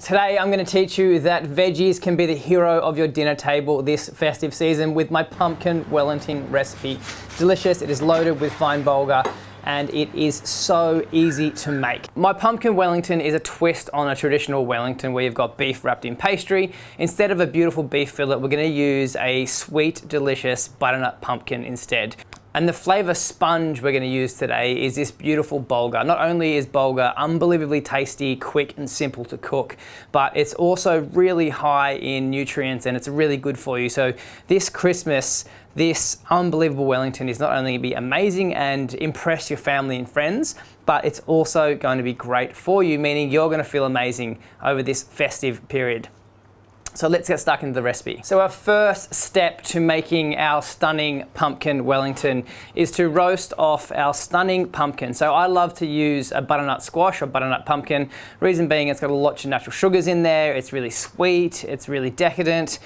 Today I'm going to teach you that veggies can be the hero of your dinner table this festive season with my pumpkin Wellington recipe. Delicious, it is loaded with fine bulgur, and it is so easy to make. My pumpkin Wellington is a twist on a traditional Wellington where you've got beef wrapped in pastry. Instead of a beautiful beef fillet, we're going to use a sweet, delicious butternut pumpkin instead. And the flavour sponge we're going to use today is this beautiful bulgur. Not only is bulgur unbelievably tasty, quick and simple to cook, but it's also really high in nutrients and it's really good for you. So this Christmas, this unbelievable Wellington is not only going to be amazing and impress your family and friends, but it's also going to be great for you, meaning you're going to feel amazing over this festive period. So let's get stuck into the recipe. So our first step to making our stunning pumpkin Wellington is to roast off our stunning pumpkin. So I love to use a butternut squash or butternut pumpkin. Reason being it's got a lot of natural sugars in there, it's really sweet, it's really decadent,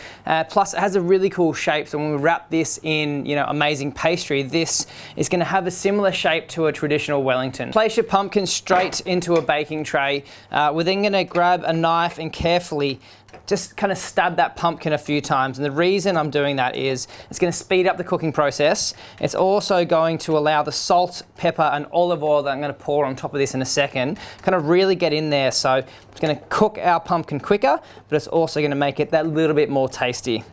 plus it has a really cool shape. So when we wrap this in, amazing pastry, this is gonna have a similar shape to a traditional Wellington. Place your pumpkin straight into a baking tray. We're then gonna grab a knife and carefully just kind of stab that pumpkin a few times. And the reason I'm doing that is it's going to speed up the cooking process. It's also going to allow the salt, pepper and olive oil that I'm going to pour on top of this in a second kind of really get in there. So it's going to cook our pumpkin quicker, but it's also going to make it that little bit more tasty.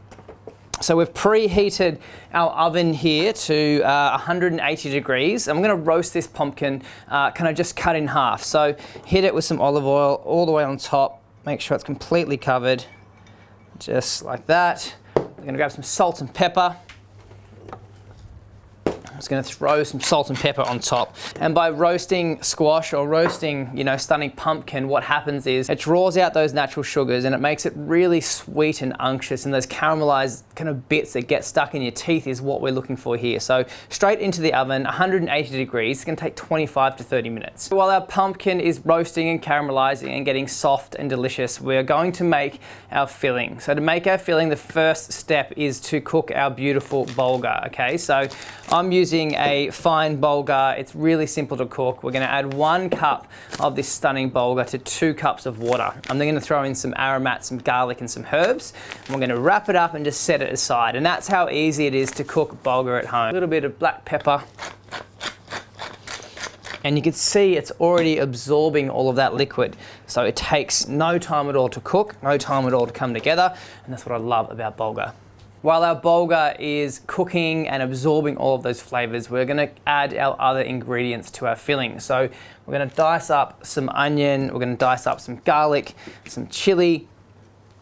So we've preheated our oven here to 180 degrees. I'm going to roast this pumpkin kind of just cut in half. So hit it with some olive oil all the way on top. Make sure it's completely covered, just like that. I'm going to grab some salt and pepper. I'm just going to throw some salt and pepper on top. And by roasting squash or roasting, stunning pumpkin, what happens is it draws out those natural sugars and it makes it really sweet and unctuous, and those caramelized kind of bits that get stuck in your teeth is what we're looking for here. So straight into the oven, 180 degrees. It's going to take 25 to 30 minutes. While our pumpkin is roasting and caramelizing and getting soft and delicious, we're going to make our filling. So to make our filling, the first step is to cook our beautiful bulgur. Okay, so I'm using a fine bulgur. It's really simple to cook. We're going to add 1 cup of this stunning bulgur to 2 cups of water. I'm then going to throw in some aromats, some garlic and some herbs. And we're going to wrap it up and just set it aside. And that's how easy it is to cook bulgur at home. A little bit of black pepper. And you can see it's already absorbing all of that liquid. So it takes no time at all to cook, no time at all to come together. And that's what I love about bulgur. While our bulgur is cooking and absorbing all of those flavors, we're gonna add our other ingredients to our filling. So we're gonna dice up some onion, we're gonna dice up some garlic, some chili,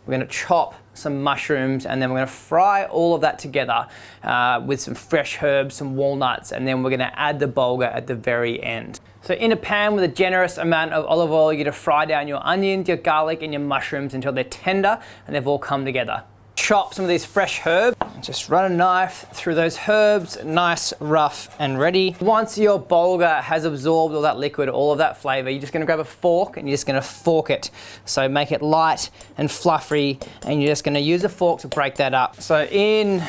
we're gonna chop some mushrooms, and then we're gonna fry all of that together with some fresh herbs, some walnuts, and then we're gonna add the bulgur at the very end. So in a pan with a generous amount of olive oil, you're gonna fry down your onions, your garlic, and your mushrooms until they're tender and they've all come together. Chop some of these fresh herbs. Just run a knife through those herbs, nice, rough and ready. Once your bulgur has absorbed all that liquid, all of that flavor, you're just gonna grab a fork and you're just gonna fork it. So make it light and fluffy, and you're just gonna use a fork to break that up. So in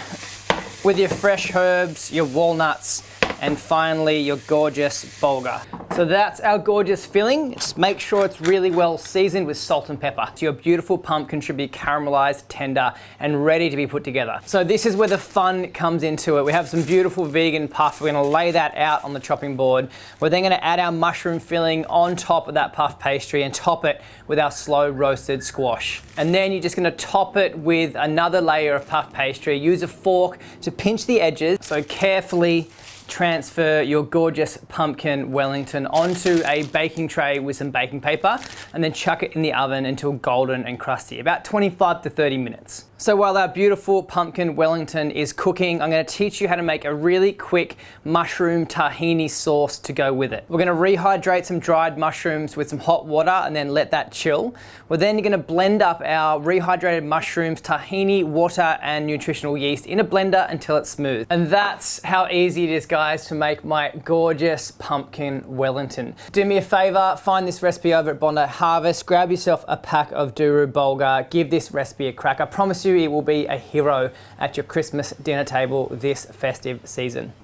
with your fresh herbs, your walnuts, and finally your gorgeous bulgur. So that's our gorgeous filling. Just make sure it's really well seasoned with salt and pepper. So your beautiful pumpkin should be caramelized, tender, and ready to be put together. So this is where the fun comes into it. We have some beautiful vegan puff. We're gonna lay that out on the chopping board. We're then gonna add our mushroom filling on top of that puff pastry and top it with our slow roasted squash. And then you're just gonna top it with another layer of puff pastry. Use a fork to pinch the edges. So carefully transfer your gorgeous pumpkin Wellington onto a baking tray with some baking paper, and then chuck it in the oven until golden and crusty, about 25 to 30 minutes. So while our beautiful pumpkin Wellington is cooking, I'm going to teach you how to make a really quick mushroom tahini sauce to go with it. We're going to rehydrate some dried mushrooms with some hot water and then let that chill. We're then going to blend up our rehydrated mushrooms, tahini, water and nutritional yeast in a blender until it's smooth. And that's how easy it is, guys, to make my gorgeous pumpkin Wellington. Do me a favor, find this recipe over at Bondi Harvest, grab yourself a pack of Duru bulgur, give this recipe a crack. I promise you it will be a hero at your Christmas dinner table this festive season.